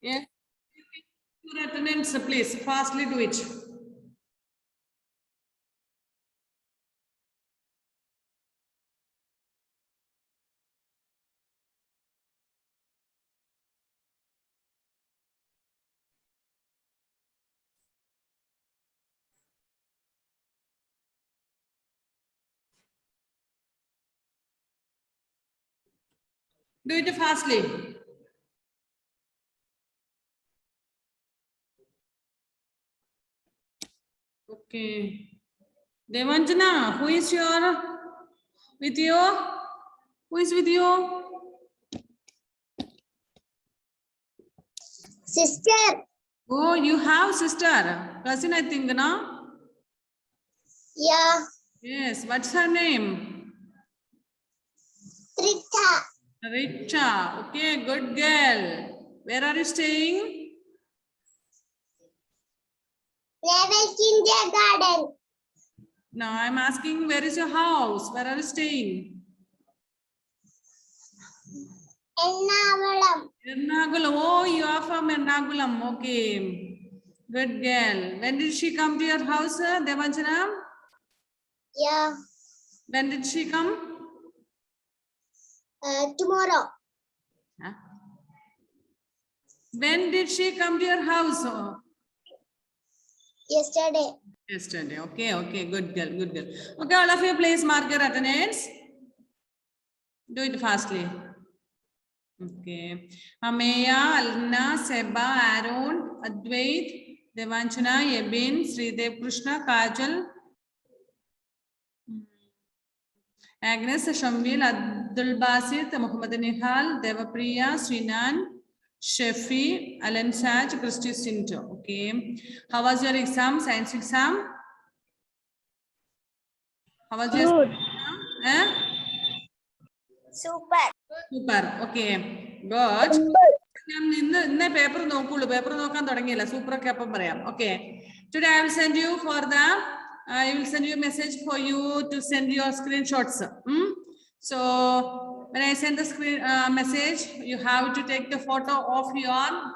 Yes. Your attendance, please fastly do it. Do it fastly. Okay. Devanjana, who is with you? Who is with you? Sister. Oh, you have sister. Cousin, I think, no? Yeah. Yes. What's her name? Rita. Richa. Okay, good girl. Where are you staying? Level kindergarten. No, I'm asking where is your house? Where are you staying? Ernakulam. Ernakulam. Oh, you are from Ernakulam. Okay. Good girl. When did she come to your house, Devanjana? Yeah. When did she come? Tomorrow. Huh? When did she come to your house? Yesterday. Yesterday. Okay, okay. Good girl, good girl. Okay, all of you please mark your attendance. Do it fastly. Okay. Ameya, Alna, Seba, Aaron, Advait, Devanchana, Yebin, Sridev Krishna, Kajal, Agnes, Shambil, Abdul Basit, Muhammad Nihal, Devapriya, Srinan, Shefi, Alan Saj, Christy Sinto. Okay. How was your exam? Science exam? How was your exam? Eh? Super. Super. Okay. Good. In paper no cool paper no can super okay. Today I will send you for the I will send you a message for you to send your screenshots. So when I send the screen message, you have to take the photo of your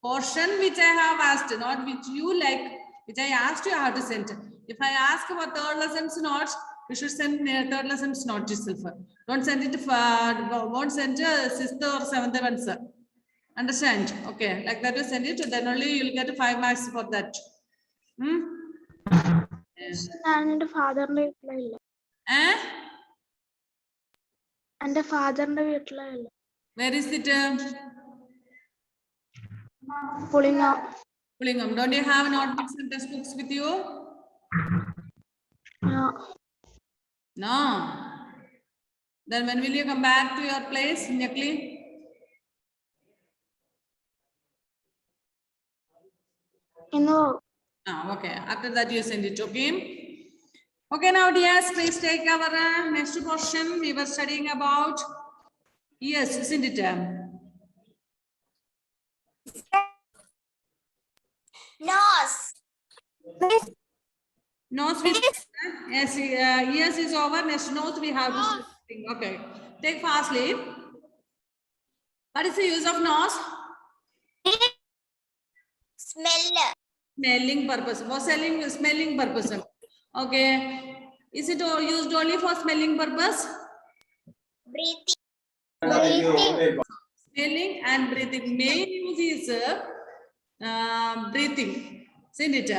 portion which I have asked, not which you like, which I asked you how to send. If I ask about third lessons notes, you should send third lessons note itself. Don't send it won't send sixth or seventh answer. Understand? Okay, like that you send it, then only you'll get 5 marks for that. And father Eh? and the father Where is it? pulling up. Pullingham. Don't you have notebooks and textbooks with you? No. Then when will you come back to your place, Nyakli? Okay. After that, you send it, okay? Okay, now, dears, please take our next portion. We were studying about, yes, isn't it? Nose. Nose, yes, yes is over. Next nose, we have to sing. Okay. Take fastly. What is the use of nose? Smell. Smelling purpose. For smelling purpose. Okay. Is it used only for smelling purpose? Breathing. Smelling and breathing. Main use is breathing. Isn't it?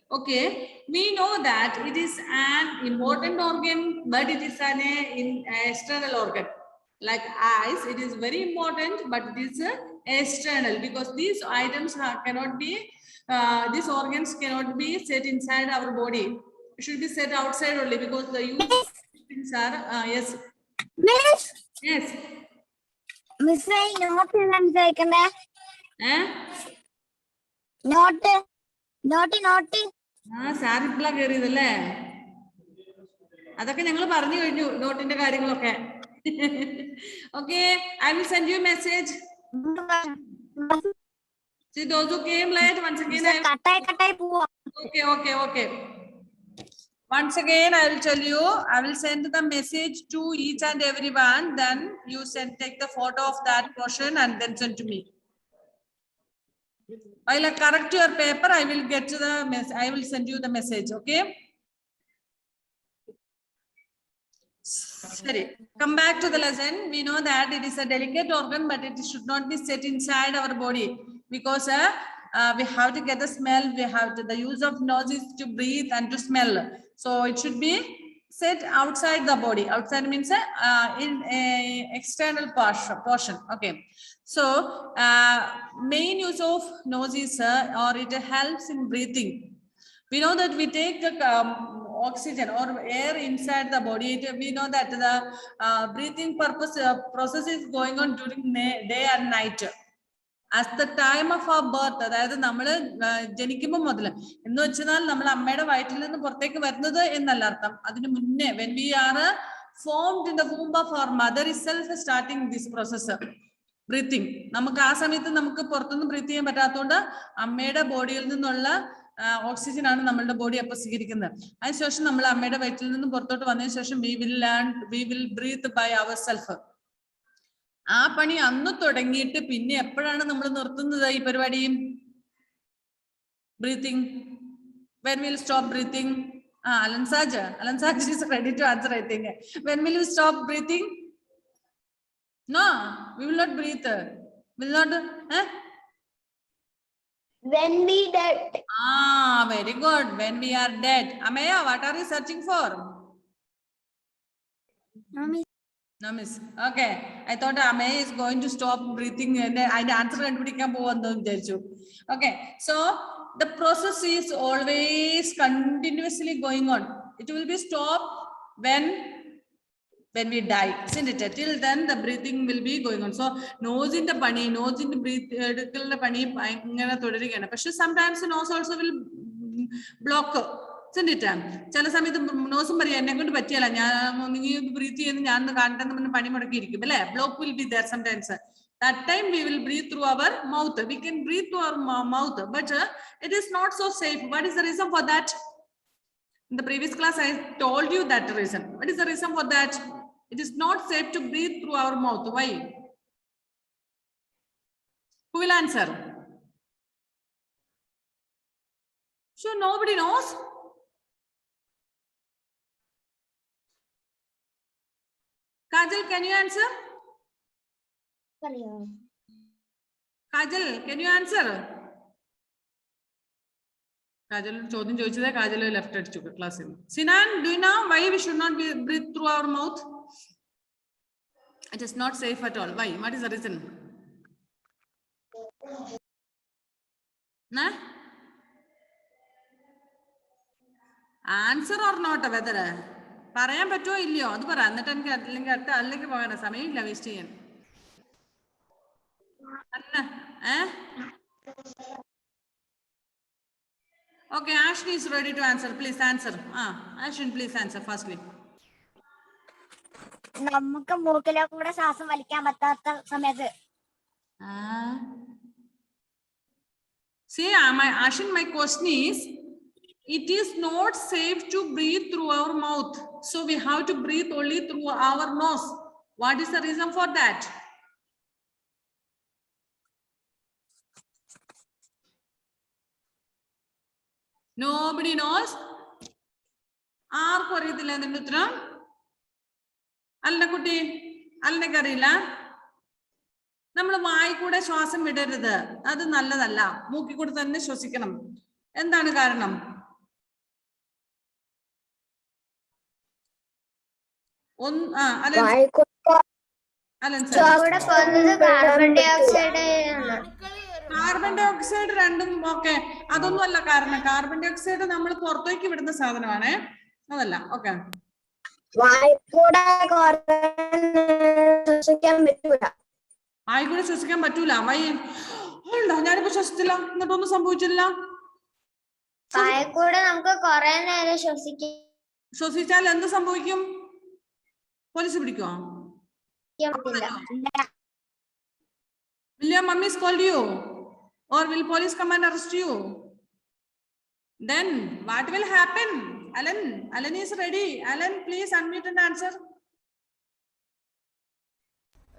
Okay. We know that it is an important organ, but it is an external organ. Like eyes, it is very important, but it is external because these items cannot be, these organs cannot be set inside our body. It should be set outside only because the use things are, yes. Miss. Yes. Miss, note note. Sir ഇപ്പളാ കയറിയതല്ലേ അതൊക്കെ ഞങ്ങൾ പറഞ്ഞു കഴിഞ്ഞു നോട്ടിന്റെ കാര്യങ്ങളൊക്കെ okay I will send you message those who came late once again okay once again I will tell you I will send the message to each and everyone then you take the photo of that portion and then send to me While I correct your paper, I will get to the I will send you the message. Okay. Sorry. Come back to the lesson. We know that it is a delicate organ, but it should not be set inside our body because we have to get the smell. We have to, the use of nose is to breathe and to smell. So it should be set outside the body. Outside means in a external portion. Okay. So main use of nose is or it helps in breathing. We know that we take oxygen or air inside the body. We know that the breathing purpose process is going on during day and night. As the time of our birth, അതായത് നമ്മൾ ജനിക്കുമ്പോൾ മുതൽ എന്ന് വെച്ചാൽ നമ്മൾ അമ്മയുടെ വയറ്റിൽ നിന്ന് പുറത്തേക്ക് വരുന്നത് എന്നല്ല അർത്ഥം. അതിന് മുന്നേ when we are formed in the womb of our mother itself starting this process breathing. നമുക്ക് ആ സമയത്ത് നമുക്ക് പുറത്തുനിന്ന് ബ്രീത്ത് ചെയ്യാൻ പറ്റാത്തതുകൊണ്ട് അമ്മയുടെ ബോഡിയിൽ നിന്നുള്ള ഓക്സിജൻ ആണ് നമ്മളുടെ ബോഡി അപ്പൊ സ്വീകരിക്കുന്നത്. അതിനുശേഷം നമ്മൾ അമ്മയുടെ വയറ്റിൽ നിന്ന് പുറത്തോട്ട് വന്നതിന് ശേഷം we will breathe by ourselves. ആ പണി അന്ന് തുടങ്ങിയിട്ട് പിന്നെ എപ്പോഴാണ് നമ്മൾ നിർത്തുന്നത് ഈ പരിപാടി? Breathing. When will stop breathing? Alan Saj is ready to answer, I think. When will you stop breathing? No, we will not breathe. Will not. When we dead. Very good. When we are dead. Amaya, what are you searching for? No, miss. Okay. I thought Amaya is going to stop breathing and I answer and okay. So the process is always continuously going on. It will be stopped when we die, isn't it? Till then the breathing will be going on. So nose in the bunny, nose in the breathe the bunny, but sometimes the nose also will block, isn't it? Chala samayathu nose mariya enne kondu pattiyala njan breathe cheyyunu njan kaanatanu pani mudakki irikkum alle block will be there sometimes. That time we will breathe through our mouth. We can breathe through our mouth, but it is not so safe. What is the reason for that? In the previous class I told you that reason. What is the reason for that? It is not safe to breathe through our mouth. Why? Who will answer? So nobody knows. Kajal, can you answer? Kajal, can you answer? Kajal, ചോദ്യം ചോദിച്ചത് Kajal left അടിച്ചു ക്ലാസ്സിൽ. Sinan, do you know why we should not breathe through our mouth? It is not safe at all. Why? What is the reason? Nah? Answer or not? Whether പറയാൻ പറ്റുമോ ഇല്ലയോ അത് പറ. എന്നിട്ട് എനിക്ക് അല്ലെങ്കിൽ പോകാൻ സമയമില്ല വേസ്റ്റ് ചെയ്യാൻ. Okay, Ashni is ready to answer. Please answer. Ashni, please answer firstly. നമുക്ക് മൂക്കിലെ കൂടെ ശ്വാസം വലിക്കാൻ പറ്റാത്ത സമയത്ത്. See, Ashni, my question is, it is not safe to breathe through our mouth. So we have to breathe only through our nose. What is the reason for that? Nobody knows. ആർക്കും അറിയത്തില്ല അതിന്റെ ഉത്തരം? അല്ല കുട്ടി, അല്ലെന്നൊക്കെ അറിയില്ല. നമ്മൾ വായി കൂടെ ശ്വാസം വിടരുത്, അത് നല്ലതല്ല. മൂക്കി കൂടെ തന്നെ ശ്വസിക്കണം. എന്താണ് കാരണം? കാർബൺ ഡൈ ഓക്സൈഡ് രണ്ടും ഓക്കെ, അതൊന്നും അല്ല കാരണം. കാർബൺ ഡൈ ഓക്സൈഡ് നമ്മൾ പുറത്തേക്ക് വിടുന്ന സാധനമാണ്, അതല്ല. ഓക്കെ, വായിക്കൂടെ ശ്വസിക്കാൻ പറ്റൂല. ഞാനിപ്പോ ശ്വസിച്ചില്ല, എന്നിട്ടൊന്നും സംഭവിച്ചില്ല. വായിക്കൂടെ നമുക്ക് കുറെ നേരം ശ്വസിച്ചാൽ എന്ത് സംഭവിക്കും? Police പിടിക്കുമോ? Will your mummy scold you? Or will police come and arrest you? Then what will happen? Alan is ready. Alan, please unmute and answer.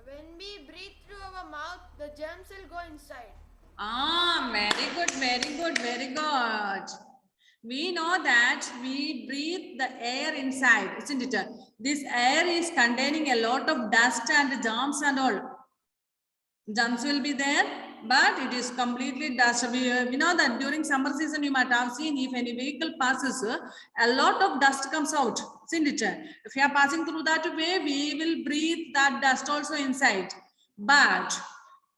When we breathe through our mouth, the germs will go inside. Very good, very good, very good. We know that we breathe the air inside, isn't it? This air is containing a lot of dust and germs and all. Germs will be there, but it is completely dust. We know that during summer season, you might have seen if any vehicle passes, a lot of dust comes out, isn't it? If you are passing through that way, we will breathe that dust also inside. But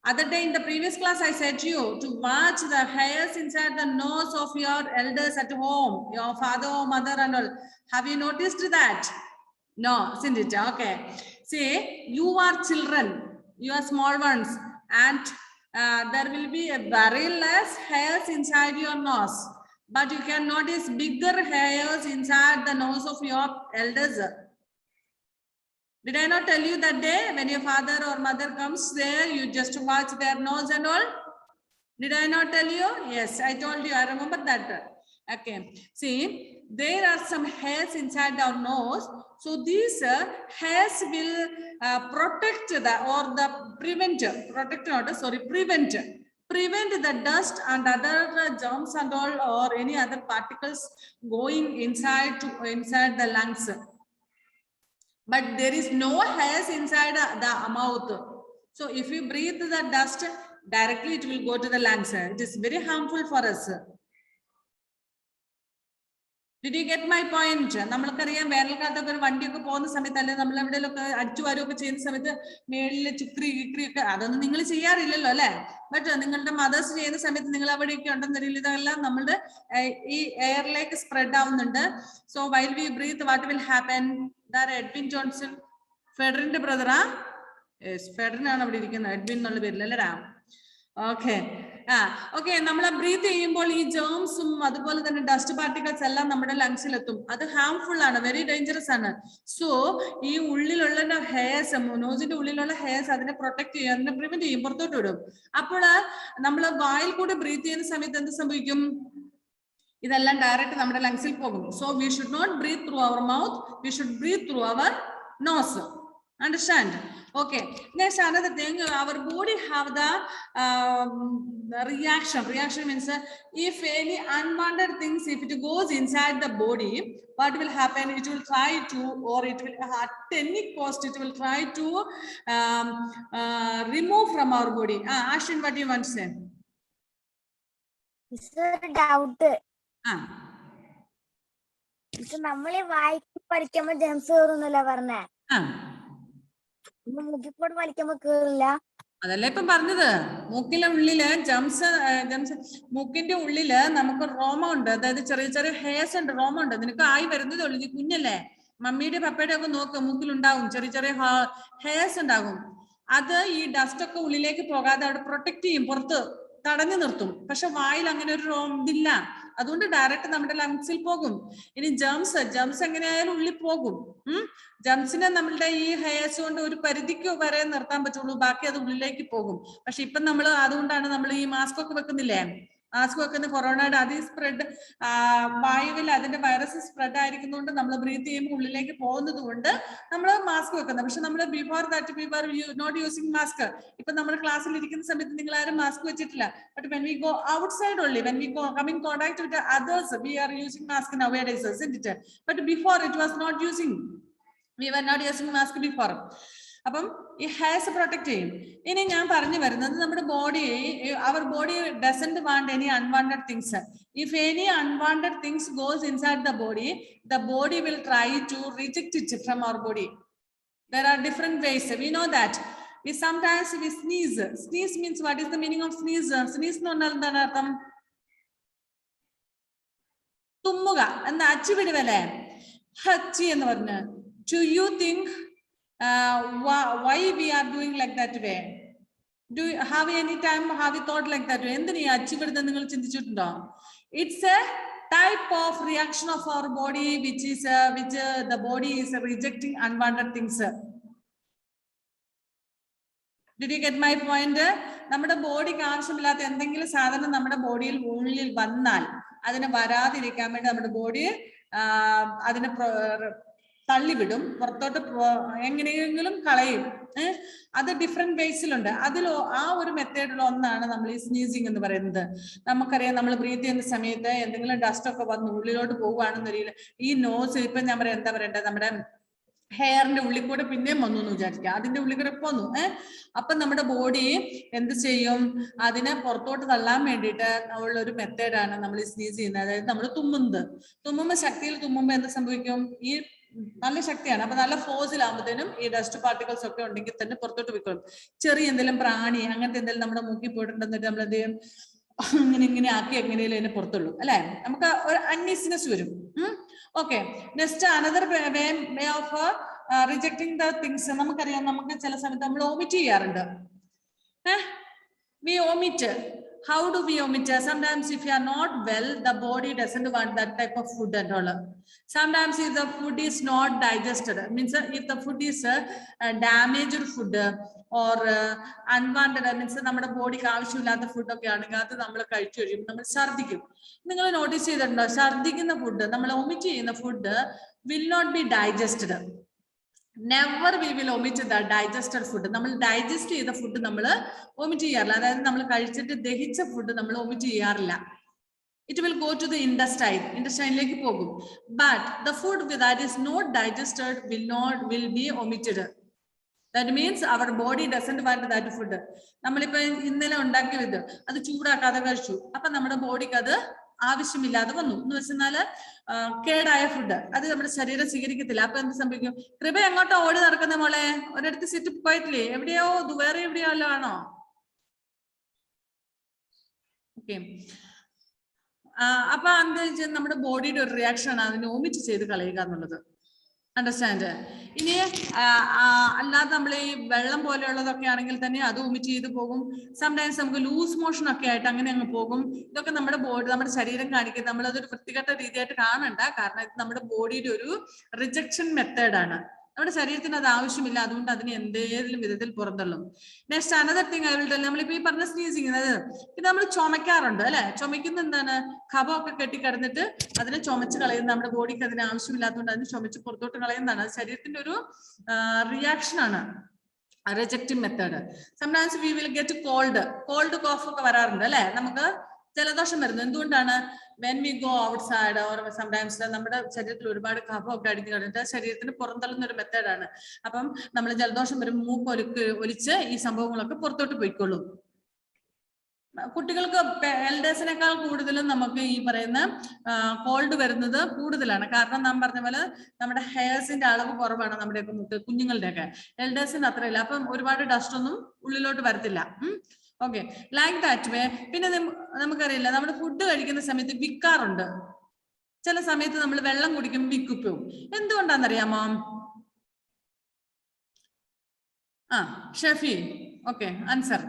other day in the previous class, I said to you to watch the hairs inside the nose of your elders at home, your father or mother and all. Have you noticed that? No, isn't it? Okay. Say you are children, you are small ones, and there will be a very less hairs inside your nose. But you can notice bigger hairs inside the nose of your elders. Did I not tell you that day when your father or mother comes there, you just watch their nose and all? Did I not tell you? Yes, I told you. I remember that. Okay. See, there are some hairs inside our nose. So these hairs will protect prevent the dust and other germs and all or any other particles going inside the lungs. But there is no hairs inside the mouth. So if you breathe the dust, directly it will go to the lungs. It is very harmful for us. Did you get my point? നമ്മൾക്കറിയാം വേനൽക്കാലത്തൊക്കെ ഒരു വണ്ടിയൊക്കെ പോകുന്ന സമയത്ത് അല്ലെങ്കിൽ നമ്മൾ എവിടെയൊക്കെ അടിച്ചു വാരുമൊക്കെ ചെയ്യുന്ന സമയത്ത് മേളിൽ ചുക്രി ഒക്കെ അതൊന്നും നിങ്ങൾ ചെയ്യാറില്ലല്ലോ അല്ലെ? ബട്ട് നിങ്ങളുടെ മദേഴ്സ് ചെയ്യുന്ന സമയത്ത് നിങ്ങൾ അവിടെയൊക്കെ ഉണ്ടെന്നറിയില്ല, ഇതെല്ലാം നമ്മളുടെ ഈ എയറിലേക്ക് സ്പ്രെഡ് ആവുന്നുണ്ട്. So while we breathe what will happen? Edwin Johnson, ഫെഡറിന്റെ ബ്രദറാ? ഫെഡറിൻ ആണ് അവിടെ ഇരിക്കുന്നത്, എഡ്വിൻ എന്നുള്ള പേരിൽ അല്ലടാ. ഓക്കെ. ഓക്കെ, നമ്മൾ ബ്രീത്ത് ചെയ്യുമ്പോൾ ഈ ജേംസും അതുപോലെ തന്നെ ഡസ്റ്റ് പാർട്ടിക്കിൾസ് എല്ലാം നമ്മുടെ ലങ്സിലെത്തും. അത് ഹാംഫുൾ ആണ്, വെരി ഡേഞ്ചറസ് ആണ്. സോ ഈ ഉള്ളിലുള്ള ഹെയർസ്, നോസിന്റെ ഉള്ളിലുള്ള ഹെയർസ് അതിനെ പ്രൊട്ടക്ട് ചെയ്യും, അതിനെ പ്രിവെന്റ് ചെയ്യും, പുറത്തോട്ട് വിടും. അപ്പോൾ നമ്മൾ വായിൽ കൂടെ ബ്രീത്ത് ചെയ്യുന്ന സമയത്ത് എന്ത് സംഭവിക്കും? ഇതെല്ലാം ഡയറക്റ്റ് നമ്മുടെ ലങ്സിൽ പോകും. So we should not breathe through our mouth, we should breathe through our nose. Understand? Okay. Next, another thing, our body have the reaction. Reaction means if any unwanted things, if it goes inside the body, what will happen? It will try to, or it will at any cost, it will try to remove from our body. Ashwin, what do you want to say? Doubt. നമ്മളെ വായിക്ക് പഠിക്കുമ്പോ Gems കയറുന്നല്ല പറഞ്ഞേ, മൂക്കിക്കൂടെ വലിക്കുമ്പോ കേറില്ല. അതല്ല ഇപ്പം പറഞ്ഞത്. മൂക്കിന്റെ ഉള്ളില് മൂക്കിന്റെ ഉള്ളില് നമുക്ക് റോമം ഉണ്ട്, അതായത് ചെറിയ ചെറിയ ഹെയർസ് ഉണ്ട്, റോമം ഉണ്ട്. നിനക്ക് ആയി വരുന്നതേ ഉള്ളൂ, നീ കുഞ്ഞല്ലേ. മമ്മിയുടെ പപ്പയുടെ ഒക്കെ നോക്ക്, മൂക്കിലുണ്ടാവും ചെറിയ ചെറിയ ഹെയർസ് ഉണ്ടാകും. അത് ഈ ഡസ്റ്റ് ഒക്കെ ഉള്ളിലേക്ക് പോകാതെ അവിടെ പ്രൊട്ടക്ട് ചെയ്യും, പുറത്ത് തടഞ്ഞു നിർത്തും. പക്ഷെ വായിൽ അങ്ങനെ ഒരു ഇതില്ല, അതുകൊണ്ട് ഡയറക്റ്റ് നമ്മുടെ ലങ്സിൽ പോകും. ഇനി ജംസ് എങ്ങനെയായാലും ഉള്ളിൽ പോകും. ജംസിനെ നമ്മളുടെ ഈ ഹെയർസ് കൊണ്ട് ഒരു പരിധിക്ക് വരെ നിർത്താൻ പറ്റുള്ളൂ, ബാക്കി അത് ഉള്ളിലേക്ക് പോകും. പക്ഷെ ഇപ്പം നമ്മൾ അതുകൊണ്ടാണ് നമ്മൾ ഈ മാസ്ക് ഒക്കെ വെക്കുന്നില്ലേ, മാസ്ക് വെക്കുന്ന കൊറോണയുടെ അത് സ്പ്രെഡ് വായുവിൽ അതിന്റെ വൈറസ് സ്പ്രെഡ് ആയിരിക്കുന്നതുകൊണ്ട് നമ്മൾ ബ്രീത്ത് ചെയ്യുമ്പോൾ ഉള്ളിലേക്ക് പോകുന്നത് കൊണ്ട് നമ്മൾ മാസ്ക് വെക്കുന്നത്. പക്ഷെ നമ്മൾ before that we were not using mask. ഇപ്പൊ നമ്മൾ ക്ലാസ്സിൽ ഇരിക്കുന്ന സമയത്ത് നിങ്ങൾ ആരും മാസ്ക് വെച്ചിട്ടില്ല. But when we go outside only, when we go come in contact with others, we are using mask nowadays, isn't it? But before it was not using, we were not using mask before. അപ്പം ഈ hairs protect ചെയ്യും. ഇനി ഞാൻ പറഞ്ഞു വരുന്നത് നമ്മുടെ body, our body doesn't want any unwanted things. If any unwanted things goes inside the body will try to reject it from our body. There are different ways, we know that. We sometimes sneeze. Sneeze means, what is the meaning of sneeze? Sneeze എന്ന് പറഞ്ഞാൽ എന്താണ് അർത്ഥം? തുമ്മുക എന്താ, അച്ചു വിടുവല്ലേ, ഹച്ചി എന്ന് പറഞ്ഞ്. Do you think why we are doing like that way? Have any time have you thought like that way? എന്തിനാ അച്ചു വിടുന്നത് നിങ്ങൾ ചിന്തിച്ചിട്ടുണ്ടോ? It's a type of reaction of our body which the body is rejecting unwanted things. Did you get my point? നമ്മുടെ ബോഡിക്ക് ആവശ്യമില്ലാത്ത എന്തെങ്കിലും സാധനം നമ്മുടെ ബോഡിയിൽ ഉള്ളിൽ വന്നാൽ അതിനെ വരാതിരിക്കാൻ വേണ്ടി നമ്മുടെ ബോഡി അതിനെ തള്ളിവിടും, പുറത്തോട്ട് എങ്ങനെയെങ്കിലും കളയും. അത് ഡിഫറെന്റ് വേസിലുണ്ട്. അതിൽ ആ ഒരു മെത്തേഡിൽ ഒന്നാണ് നമ്മൾ ഈ സ്നീസിങ് എന്ന് പറയുന്നത്. നമുക്കറിയാം, നമ്മൾ ബ്രീത്ത് ചെയ്യുന്ന സമയത്ത് എന്തെങ്കിലും ഡസ്റ്റ് ഒക്കെ വന്ന് ഉള്ളിലോട്ട് പോകുകയാണെന്നറിയില്ല, ഈ നോസ് ഇപ്പൊ ഞാൻ പറയാം എന്താ പറയണ്ടത്, നമ്മുടെ ഹെയറിന്റെ ഉള്ളിൽ കൂടെ പിന്നെയും വന്നു എന്ന് വിചാരിക്കുക, അതിന്റെ ഉള്ളിൽ കൂടെ പോന്നു. അപ്പൊ നമ്മുടെ ബോഡി എന്ത് ചെയ്യും, അതിനെ പുറത്തോട്ട് തള്ളാൻ വേണ്ടിയിട്ട് ഉള്ള ഒരു മെത്തേഡാണ് നമ്മൾ ഈ സ്നീസ് ചെയ്യുന്നത്. അതായത് നമ്മൾ തുമ്മുമ്പോൾ ശക്തിയിൽ തുമ്മുമ്പോൾ എന്ത് സംഭവിക്കും, ഈ നല്ല ശക്തിയാണ്, അപ്പൊ നല്ല ഫോഴ്സിലാകുമ്പോഴത്തേനും ഈ ഡസ്റ്റ് പാർട്ടിക്കിൾസ് ഒക്കെ ഉണ്ടെങ്കിൽ തന്നെ പുറത്തോട്ട് പോയിക്കോളും. ചെറിയ എന്തെങ്കിലും പ്രാണി അങ്ങനത്തെ എന്തെങ്കിലും നമ്മുടെ മൂക്കിൽ പോയിട്ടുണ്ടെന്നിട്ട് നമ്മൾ എന്ത് ചെയ്യും, ഇങ്ങനെ ആക്കി എങ്ങനെയും അതിനെ പുറത്തുള്ളൂ അല്ലെ, നമുക്ക് ഒരു അൺഈസിനെസ് വരും. Okay, next another way of rejecting the things. നമുക്കറിയാം, നമുക്ക് ചില സമയത്ത് നമ്മൾ വോമിറ്റ് ചെയ്യാറുണ്ട്. We omit. How do we omit? Sometimes if you are not well, the body doesn't want that type of food at all. Sometimes if the food is not digested, means if the food is damaged food or unwanted, means നമ്മുടെ ബോഡിക്ക് ആവശ്യമില്ലാത്ത ഫുഡൊക്കെ ആണെങ്കിൽ അത് നമ്മൾ കഴിച്ചു കഴിയുമ്പോൾ നമ്മൾ ഛർദ്ദിക്കും. നിങ്ങൾ നോട്ടീസ് ചെയ്തിട്ടുണ്ടോ, ഛർദ്ദിക്കുന്ന ഫുഡ്, നമ്മൾ ഒമിറ്റ് ചെയ്യുന്ന food will not be digested. Never we will omit the digested food. നമ്മൾ ഡൈജസ്റ്റ് ചെയ്ത ഫുഡ് നമ്മൾ ഒമിറ്റ് ചെയ്യാറില്ല. അതായത് നമ്മൾ കഴിച്ചിട്ട് ദഹിച്ച ഫുഡ് നമ്മൾ ഒമിറ്റ് ചെയ്യാറില്ല. It will go to the intestine-ലേക്ക് പോകും. But the food that is not digested will be omitted. That means our body doesn't want that food. നമ്മളിപ്പോ ഇന്നലെ ഉണ്ടാക്കിയത് അത് ചൂടാക്കാതെ കഴിച്ചു, അപ്പൊ നമ്മുടെ ബോഡിക്ക് അത് ആവശ്യമില്ലാതെ വന്നു എന്ന് വെച്ചാല് കേടായ ഫുഡ് അത് നമ്മുടെ ശരീരം സ്വീകരിക്കത്തില്ല. അപ്പൊ എന്ത് സംഭവിക്കും, കൃപ എങ്ങോട്ടോ ഓടി നടക്കുന്ന മോളെ, ഒരിടത്ത് സിറ്റ് പോയിട്ടില്ലേ, എവിടെയോ വേറെ എവിടെയോ ആണോ? ഓക്കെ, അപ്പൊ എന്താ വെച്ചാൽ നമ്മുടെ ബോഡിയുടെ ഒരു റിയാക്ഷൻ ആണ് അതിനെ ഒമിറ്റ് ചെയ്ത് കളയുക എന്നുള്ളത്. അണ്ടർസ്റ്റാൻഡ്? ഇനി അല്ലാതെ നമ്മൾ ഈ വെള്ളം പോലെയുള്ളതൊക്കെ ആണെങ്കിൽ തന്നെ അത് ഒമിറ്റ് ചെയ്ത് പോകും. സംടൈംസ് നമുക്ക് ലൂസ് മോഷൻ ഒക്കെ ആയിട്ട് അങ്ങനെ അങ്ങ് പോകും. ഇതൊക്കെ നമ്മുടെ ബോഡി, നമ്മുടെ ശരീരം കാണിക്കും. നമ്മളതൊരു വൃത്തികെട്ട രീതിയായിട്ട് കാണണ്ട, കാരണം ഇത് നമ്മുടെ ബോഡിയുടെ ഒരു റിജക്ഷൻ മെത്തേഡാണ്. നമ്മുടെ ശരീരത്തിന് അത് ആവശ്യമില്ല, അതുകൊണ്ട് അതിനെ എന്തെങ്കിലും വിധത്തിൽ പുറന്തള്ളും. Next another thing I will tell. നമ്മളിപ്പോ ഈ പറഞ്ഞ സ്നീസിങ്, അതായത് ഇത് നമ്മൾ ചുമക്കാറുണ്ട് അല്ലെ. ചുമക്കുന്ന എന്താണ്, കഫമൊക്കെ കെട്ടിക്കിടന്നിട്ട് അതിനെ ചുമച്ച് കളയുന്ന, നമ്മുടെ ബോഡിക്ക് അതിന് ആവശ്യമില്ലാത്തതുകൊണ്ട് അതിന് ചുമച്ച് പുറത്തോട്ട് കളയുന്നതാണ്. അത് ശരീരത്തിന്റെ ഒരു റിയാക്ഷൻ ആണ്, rejecting method. Sometimes we will get cold cough ഒക്കെ വരാറുണ്ട് അല്ലെ. നമുക്ക് ജലദോഷം വരുന്നു, എന്തുകൊണ്ടാണ്, when we go outside or sometimes നമ്മുടെ ശരീരത്തിൽ ഒരുപാട് കഫമൊക്കെ അടിഞ്ഞു കഴിഞ്ഞിട്ട് ശരീരത്തിന് പുറന്തള്ളുന്ന ഒരു മെത്തേഡാണ്. അപ്പം നമ്മൾ ജലദോഷം വരുമ്പോൾ മൂക്ക് ഒലിച്ച് ഈ സംഭവങ്ങളൊക്കെ പുറത്തോട്ട് പോയിക്കൊള്ളും. കുട്ടികൾക്ക് എൽഡേഴ്സിനേക്കാൾ കൂടുതലും നമുക്ക് ഈ പറയുന്ന കോൾഡ് വരുന്നത് കൂടുതലാണ്. കാരണം നാം പറഞ്ഞ പോലെ നമ്മുടെ ഹെയർസിന്റെ അളവ് കുറവാണ് നമ്മുടെയൊക്കെ മുക്ക്, കുഞ്ഞുങ്ങളുടെയൊക്കെ. എൽഡേഴ്സിന് അത്രയില്ല, അപ്പം ഒരുപാട് ഡസ്റ്റ് ഒന്നും ഉള്ളിലോട്ട് വരത്തില്ല. Okay, like that way. പിന്നെ നമുക്കറിയില്ല, നമ്മുടെ ഫുഡ് കഴിക്കുന്ന സമയത്ത് വിക്കാറുണ്ട്. ചില സമയത്ത് നമ്മൾ വെള്ളം കുടിക്കുമ്പോൾ വിക്കും. എന്തുകൊണ്ടാണെന്നറിയാമോ? Shefi, okay, answer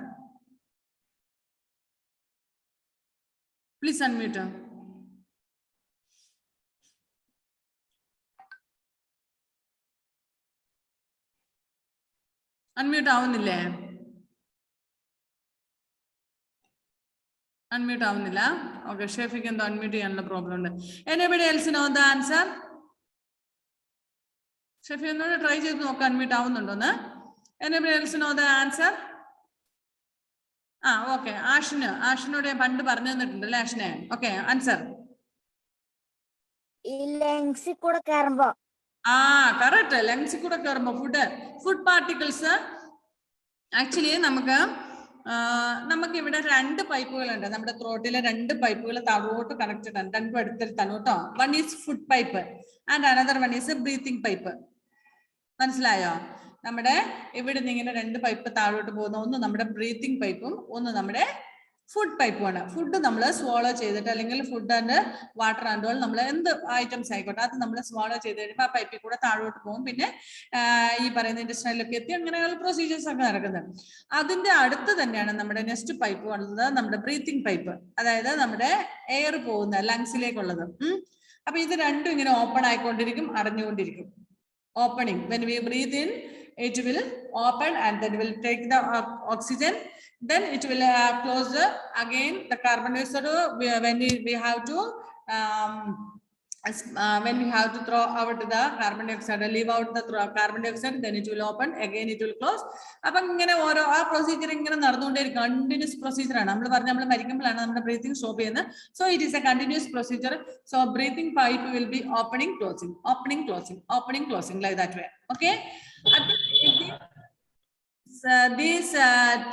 please unmute. Unmute ആവുന്നില്ലേ? അൺമ്യൂട്ട് ആവുന്നില്ല. ഓക്കെ, ഷെഫിക്ക് എന്തോ അൺമ്യൂട്ട് ചെയ്യാനുള്ള പ്രോബ്ലം ഉണ്ട്. Anybody else know the answer? Shefi ഒന്നുകൂടെ ട്രൈ ചെയ്ത് നോക്കാം, അൺമ്യൂട്ട് ആവുന്നുണ്ടോന്ന്. Anybody else know the answer? Okay, ആഷിനോട് ഞാൻ പണ്ട് പറഞ്ഞു തന്നിട്ടുണ്ട് അല്ലെ ആഷിനെ. Okay, answer. കറക്റ്റ്, ലങ്സിൽ കൂടെ കയറുമ്പോ ഫുഡ് പാർട്ടിക്കിൾസ്. ആക്ച്വലി നമുക്ക് ഇവിടെ 2 പൈപ്പുകളുണ്ട്. നമ്മുടെ ത്രോട്ടിലെ 2 പൈപ്പുകൾ താഴോട്ട് കണക്റ്റഡ് ആണ്, 2 അടുത്തെടുത്താണ് കേട്ടോ. One is food pipe and another one is breathing pipe. മനസ്സിലായോ? നമ്മുടെ ഇവിടെ നിന്ന് ഇങ്ങനെ 2 പൈപ്പ് താഴോട്ട് പോകുന്ന, ഒന്ന് നമ്മുടെ ബ്രീത്തിങ് പൈപ്പും ഒന്ന് നമ്മുടെ ഫുഡ് പൈപ്പുമാണ്. ഫുഡ് നമ്മൾ സ്വോളോ ചെയ്തിട്ട്, അല്ലെങ്കിൽ food and water and all, നമ്മൾ എന്ത് ഐറ്റംസ് ആയിക്കോട്ടെ അത് നമ്മൾ സ്വോളോ ചെയ്ത് കഴിയുമ്പോൾ ആ പൈപ്പിൽ കൂടെ താഴോട്ട് പോകും. പിന്നെ ഈ പറയുന്ന ഇൻഡസ്ട്രിയിലൊക്കെ എത്തി അങ്ങനെയുള്ള പ്രൊസീജിയേഴ്സ് ഒക്കെ നടക്കുന്നത്. അതിന്റെ അടുത്ത് തന്നെയാണ് നമ്മുടെ നെക്സ്റ്റ് പൈപ്പ് ഉള്ളത്, നമ്മുടെ ബ്രീത്തിങ് പൈപ്പ്, അതായത് നമ്മുടെ എയർ പോകുന്ന ലങ്സിലേക്കുള്ളത്. അപ്പൊ ഇത് രണ്ടും ഇങ്ങനെ ഓപ്പൺ ആയിക്കൊണ്ടിരിക്കും, അടഞ്ഞുകൊണ്ടിരിക്കും. Opening, when we breathe in it will open and then will take the oxygen, then it will close again the carbon dioxide when we have to when we have to throw out the carbon dioxide, leave out the carbon dioxide, then it will open, again it will close. അപ്പം ഇങ്ങനെ ഓരോ ആ procedure ഇങ്ങനെ നടന്നുകൊണ്ടേയിരിക്കും. Continuous procedure ആണ്. നമ്മൾ മരിക്കുമ്പോഴാണ് നമ്മുടെ breathing stop ചെയ്യുന്നത്. So it is A continuous procedure. So breathing pipe will be opening closing, opening closing, opening closing, like that way. Okay, these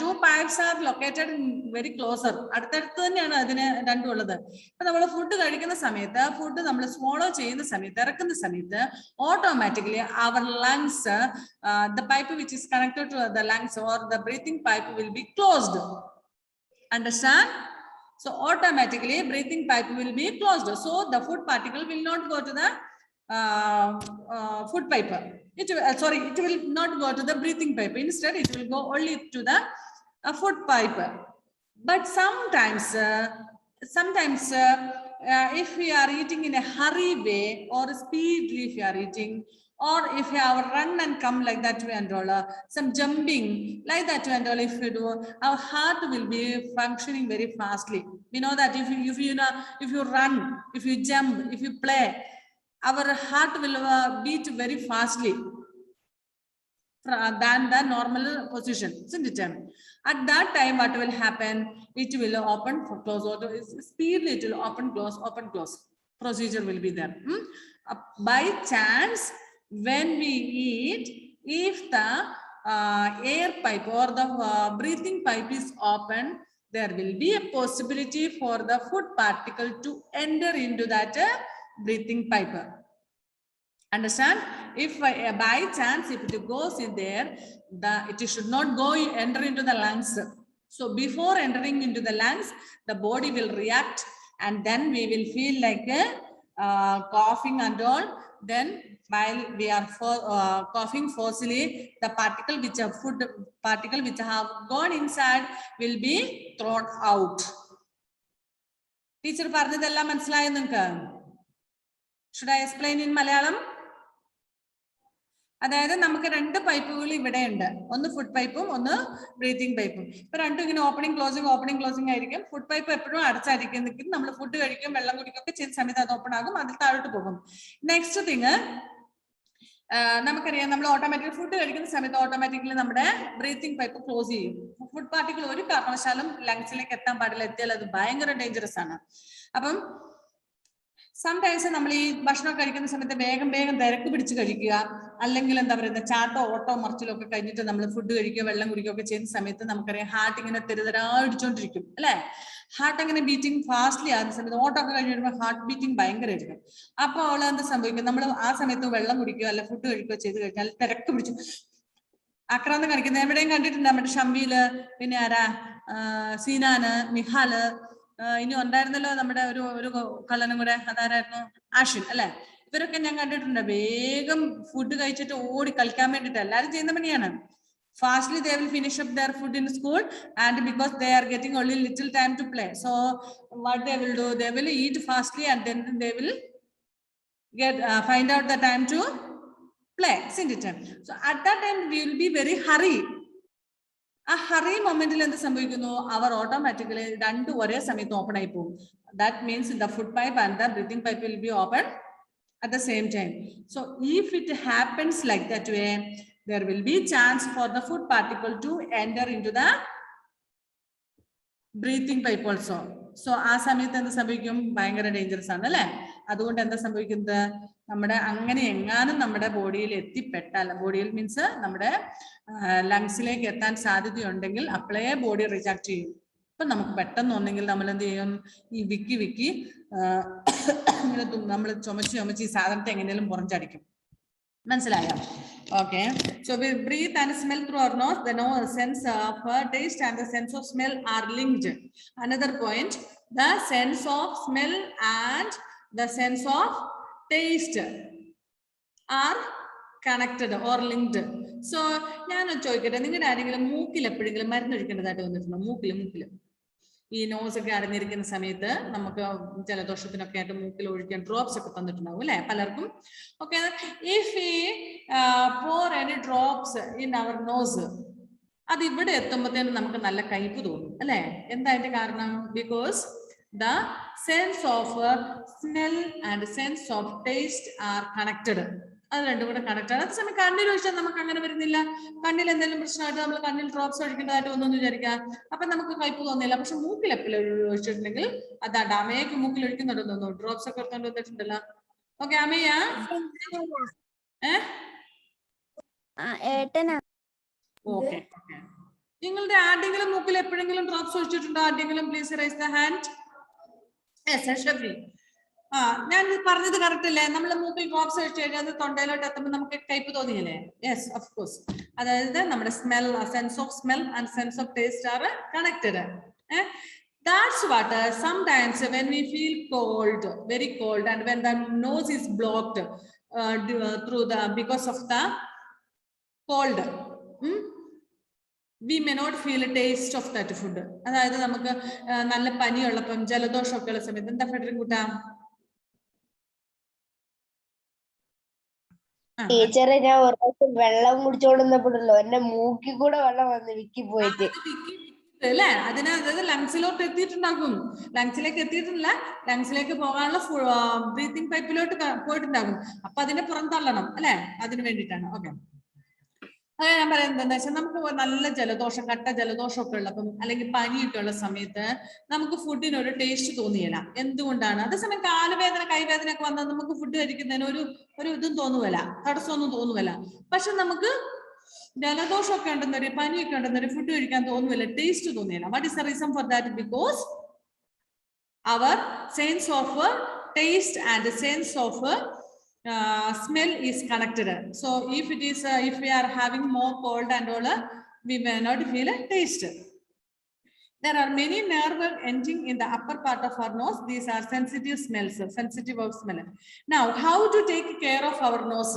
two pipes are located very closer. അടുത്തടുത്ത് തന്നെയാണ് അതിന് രണ്ടും ഉള്ളത്. ഇപ്പൊ നമ്മൾ ഫുഡ് കഴിക്കുന്ന സമയത്ത്, ഫുഡ് നമ്മൾ swallow ചെയ്യുന്ന സമയത്ത്, ഇറക്കുന്ന സമയത്ത് automatically our lungs, the pipe which is connected to the lungs or the breathing pipe will be closed. Understand? So automatically breathing pipe will be closed. So the food particle will not go to the food pipe. It will not go to the breathing pipe. Instead, it will go only to the food pipe. But sometimes, if we are eating in a hurry way or speedily, if we are eating, or if we have run and come like that way and all, some jumping like that way and all, if we do, our heart will be functioning very fastly. We know that if you run, if you jump, if you play, our heart will beat very fastly than the normal position, isn't it? At that time, what will happen? It will open, close, speedily it will open, close. Procedure will be there. By chance, when we eat, if the air pipe or the breathing pipe is open, there will be a possibility for the food particle to enter into that breathing pipe. Understand? If by chance if it goes in there, it should not go enter into the lungs. So before entering into the lungs, the body will react, and then we will feel like coughing and all. Then while we are coughing forcefully, the food particle which have gone inside will be thrown out. Teacher പറഞ്ഞതെല്ലാം മനസ്സിലായോ നിങ്ങൾക്ക്? Should I explain in Malayalam? അതായത് നമുക്ക് രണ്ട് പൈപ്പുകൾ ഇവിടെ ഉണ്ട്. ഒന്ന് ഫുഡ് പൈപ്പും ഒന്ന് ബ്രീത്തിങ് പൈപ്പും. ഇപ്പൊ രണ്ടും ഇങ്ങനെ ഓപ്പണിംഗ് ക്ലോസിംഗ് ആയിരിക്കും. ഫുഡ് പൈപ്പ് എപ്പോഴും അടച്ചായിരിക്കും. നമ്മൾ ഫുഡ് കഴിക്കും, വെള്ളം കുടിക്കുകയൊക്കെ ചെയ്യുന്ന സമയത്ത് അത് ഓപ്പൺ ആകും, അതിൽ താഴോട്ട് പോകും. നെക്സ്റ്റ് തിങ്, നമുക്കറിയാം, നമ്മൾ ഓട്ടോമാറ്റിക് ഫുഡ് കഴിക്കുന്ന സമയത്ത് ഓട്ടോമാറ്റിക്കലി നമ്മുടെ ബ്രീത്തിങ് പൈപ്പ് ക്ലോസ് ചെയ്യും. ഫുഡ് പാർട്ടിക്കിൾ ഒരു കാരണവശാലും ലങ്സിലേക്ക് എത്താൻ പാടില്ല. എത്തിയാൽ അത് ഭയങ്കര ഡേഞ്ചറസ് ആണ്. അപ്പം സംടൈംസ് നമ്മൾ ഈ ഭക്ഷണം കഴിക്കുന്ന സമയത്ത് വേഗം തിരക്ക് പിടിച്ച് കഴിക്കുക, അല്ലെങ്കിൽ എന്താ പറയുക, ചാട്ടോ ഓട്ടോ മറിച്ചിലോ ഒക്കെ കഴിഞ്ഞിട്ട് നമ്മൾ ഫുഡ് കഴിക്കുക, വെള്ളം കുടിക്കുക ഒക്കെ ചെയ്യുന്ന സമയത്ത് നമുക്കറിയാം ഹാർട്ട് ഇങ്ങനെ തെരുതരാടിച്ചോണ്ടിരിക്കും അല്ലെ. ഹാർട്ട് അങ്ങനെ ബീറ്റിംഗ് ഫാസ്റ്റ്ലി ആകുന്ന സമയത്ത്, ഓട്ടോ ഒക്കെ കഴിഞ്ഞ് വരുമ്പോൾ ഹാർട്ട് ബീറ്റിംഗ് ഭയങ്കരമായിരിക്കും. അപ്പോൾ എന്താ സംഭവിക്കും, നമ്മൾ ആ സമയത്ത് വെള്ളം കുടിക്കുകയോ അല്ല ഫുഡ് കഴിക്കുകയോ ചെയ്ത് കഴിഞ്ഞാൽ തിരക്ക് പിടിച്ചു ആക്രാന്തം കാണിക്കുന്നത് എവിടെയും കണ്ടിട്ടുണ്ട്. നമ്മുടെ ഷംബീല്, പിന്നെ ആരാ, സീനാന്, നിഹാല്, ഇനി ഉണ്ടായിരുന്നല്ലോ നമ്മുടെ ഒരു കള്ളനും കൂടെ, അതാരായിരുന്നു, ആഷിൻ അല്ലെ. ഇവരൊക്കെ ഞാൻ കണ്ടിട്ടുണ്ട് വേഗം ഫുഡ് കഴിച്ചിട്ട് ഓടി കളിക്കാൻ വേണ്ടിട്ട്. എല്ലാവരും ചെയ്യുന്ന പണിയാണ്. Fastly they will finish up their food in school, and because they are getting only little time to play, so what they will do, they will eat fastly and then they will find out the time to play, isn't it? So at that time we will be very hurry. ആ hurry മൊമെന്റിൽ എന്ത് സംഭവിക്കുന്നു, അവർ automatically രണ്ടും ഒരേ സമയത്ത് open ആയി പോകും. That means the food pipe and the breathing pipe will be open at the same time. So if it happens like that way, there will be chance for the food particle to enter into the breathing pipe also. So ആ സമയത്ത് എന്ത് സംഭവിക്കും, ഭയങ്കര dangerous ആണ് അല്ലെ. അതുകൊണ്ട് എന്താ സംഭവിക്കുന്നത്, നമ്മുടെ അങ്ങനെ എങ്ങാനും നമ്മുടെ ബോഡിയിൽ എത്തിപ്പെട്ടാൽ, ബോഡിയിൽ മീൻസ് നമ്മുടെ ലങ്സിലേക്ക് എത്താൻ സാധ്യതയുണ്ടെങ്കിൽ അപ്പോഴേ ബോഡി റിജക്ട് ചെയ്യും. ഇപ്പൊ നമുക്ക് പെട്ടെന്ന് ഒന്നെങ്കിൽ നമ്മൾ എന്ത് ചെയ്യും, ഈ വിക്കി ഇങ്ങനെ നമ്മൾ ചുമച്ച് ഈ സാധനത്തെ എങ്ങനെയും പുറഞ്ചടിക്കും. മനസ്സിലായോ? Okay, so we breathe and smell through our nose. The nose sense of taste and the sense of smell are linked. Another point, the sense of smell and the sense of taste are connected or linked. So ഞാൻ ചോദിക്കട്ടെ, നിങ്ങളുടെ ആരെങ്കിലും മൂക്കിൽ എപ്പോഴെങ്കിലും മരുന്നൊഴിക്കേണ്ടതായിട്ട് വന്നിട്ടുണ്ടോ? മൂക്കില് ഈ nose ഒക്കെ അടഞ്ഞിരിക്കുന്ന സമയത്ത് നമുക്ക് ജലദോഷത്തിനൊക്കെ ആയിട്ട് മൂക്കിൽ ഒഴിക്കാൻ ഡ്രോപ്സ് ഒക്കെ തന്നിട്ടുണ്ടാവും അല്ലെ പലർക്കും. Okay, if we pour any drops in our nose, അത് ഇവിടെ എത്തുമ്പോഴത്തേനും നമുക്ക് നല്ല കയ്പ് തോന്നും അല്ലെ. എന്താ അതിന്റെ കാരണം? Because the sense of smell and sense of taste are connected. അത് രണ്ടും കൂടെ കണക്ട് ആണ്. അതേസമയം കണ്ണിൽ ഒഴിച്ചാൽ നമുക്ക് അങ്ങനെ വരുന്നില്ല. കണ്ണിൽ എന്തെങ്കിലും പ്രശ്നമായിട്ട് നമ്മൾ കണ്ണിൽ ഡ്രോപ്സ് ഒഴിക്കേണ്ടതായിട്ട് ഒന്നും വിചാരിക്കാം, അപ്പൊ നമുക്ക് കയ്പ് തോന്നില്ല. പക്ഷെ മൂക്കിൽ എപ്പോഴും ഒഴിച്ചിട്ടുണ്ടെങ്കിൽ അതാണ്ട് അമ്മയ്ക്ക് മൂക്കിൽ ഒഴിക്കുന്നുണ്ടെന്ന് തോന്നുന്നു, ഡ്രോപ്സ് ഒക്കെ എടുത്തോണ്ട് വന്നിട്ടുണ്ടല്ലോ. ഓക്കെ അമ്മയ്യ ഓക്കെ. നിങ്ങളുടെ ആരുടെങ്കിലും മൂക്കിൽ എപ്പോഴെങ്കിലും ഡ്രോപ്സ് ഒഴിച്ചിട്ടുണ്ടോ? ആരുടെങ്കിലും please raise the hand. Shafi, ഞാൻ പറഞ്ഞത് കറക്റ്റ് അല്ലേ? നമ്മൾ മൂക്കിൽ ഡ്രോപ്സ് ഒഴിച്ചു കഴിഞ്ഞാൽ അത് തൊണ്ടയിലോട്ട് എത്തുമ്പോൾ നമുക്ക് കയ്പ് തോന്നിയല്ലേ? Yes, of course. അതായത് നമ്മുടെ smell, sense of smell and sense of taste are connected. That's what sometimes when we feel cold, very cold, and when the nose is blocked because of the cold, we may not feel a taste of that food. അതായത് നമുക്ക് നല്ല പനിയുള്ളപ്പം ജലദോഷമൊക്കെ ഉള്ള സമയത്ത് എന്താ ഫെഡറിൻ കൂട്ടാ? ടീച്ചറെ, ഞാൻ ഒരു പ്രാവശ്യം വെള്ളം കുടിച്ചോണ്ടിരുന്നപ്പോഴല്ലോ എന്റെ മൂക്കിൽ കൂടെ വെള്ളം വന്ന് വിക്കി പോയിട്ട് അല്ലേ? അതായത് ലങ്സിലോട്ട് എത്തിയിട്ടുണ്ടാകും. ലങ്സിലേക്ക് എത്തിയിട്ടില്ല, ലങ്സിലേക്ക് പോകാനുള്ള ബ്രീത്തിങ് പൈപ്പിലോട്ട് പോയിട്ടുണ്ടാകും. അപ്പൊ അതിനെ പുറന്തള്ളണം അല്ലെ? അതിന് വേണ്ടിയിട്ടാണ്. ഓക്കെ, അതെ ഞാൻ പറയുന്നത് എന്താ വെച്ചാൽ നമുക്ക് നല്ല ജലദോഷം, കട്ട ജലദോഷം ഒക്കെ ഉള്ളപ്പം അല്ലെങ്കിൽ പനിയൊക്കെ ഉള്ള സമയത്ത് നമുക്ക് ഫുഡിന് ഒരു ടേസ്റ്റ് തോന്നിയില്ല. എന്തുകൊണ്ടാണ്? അതേസമയം കാലുവേദന, കൈവേദന ഒക്കെ വന്നാൽ നമുക്ക് ഫുഡ് കഴിക്കുന്നതിന് ഒരു ഇതും തോന്നുവല്ല, തടസ്സമൊന്നും തോന്നുവല്ല. പക്ഷെ നമുക്ക് ജലദോഷമൊക്കെ ഉണ്ടെന്നൊരു, പനിയൊക്കെ ഉണ്ടെന്നൊരു ഫുഡ് കഴിക്കാൻ തോന്നുന്നില്ല, ടേസ്റ്റ് തോന്നിയില്ല. What is the reason for that? Because our sense of taste and sense of smell is connected. So if it is if we are having more cold and all, we may not feel a taste. There are many nerve ending in the upper part of our nose. These are sensitive smells, sensitive of smell. Now, how to take care of our nose?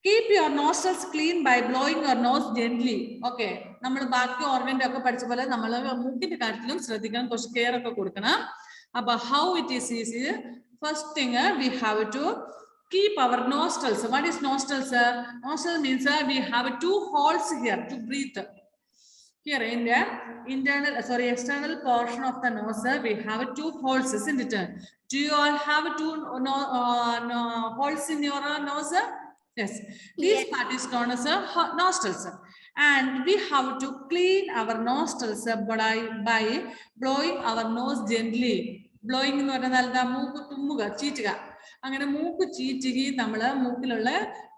Keep your nostrils clean by blowing your nose gently. Okay, നമ്മൾ ബാക്കി ഓർഗന്റെ ഒക്കെ പഠിച്ച പോലെ നമ്മൾ മൂക്കിന്റെ കാര്യത്തിലും ശ്രദ്ധിക്കണം, കുറച്ച് കെയർ ഒക്കെ കൊടുക്കണം. അപ്പൊ how it is easy? First thing, we have to keep our nostrils. What is nostrils? Nostril means we have two holes here to breathe. Here in the external portion of the nose, we have two holes, isn't it? Do you all have two holes in your nose? Yes. This part is known as nostrils. And we have to clean our nostrils by blowing our nose gently. Blowing എന്ന് പറഞ്ഞാൽ എന്താ? മൂക്ക് തുമ്മുക, ചീറ്റുക. അങ്ങനെ മൂക്ക് ചീറ്റുകി നമ്മള് മൂക്കിലുള്ള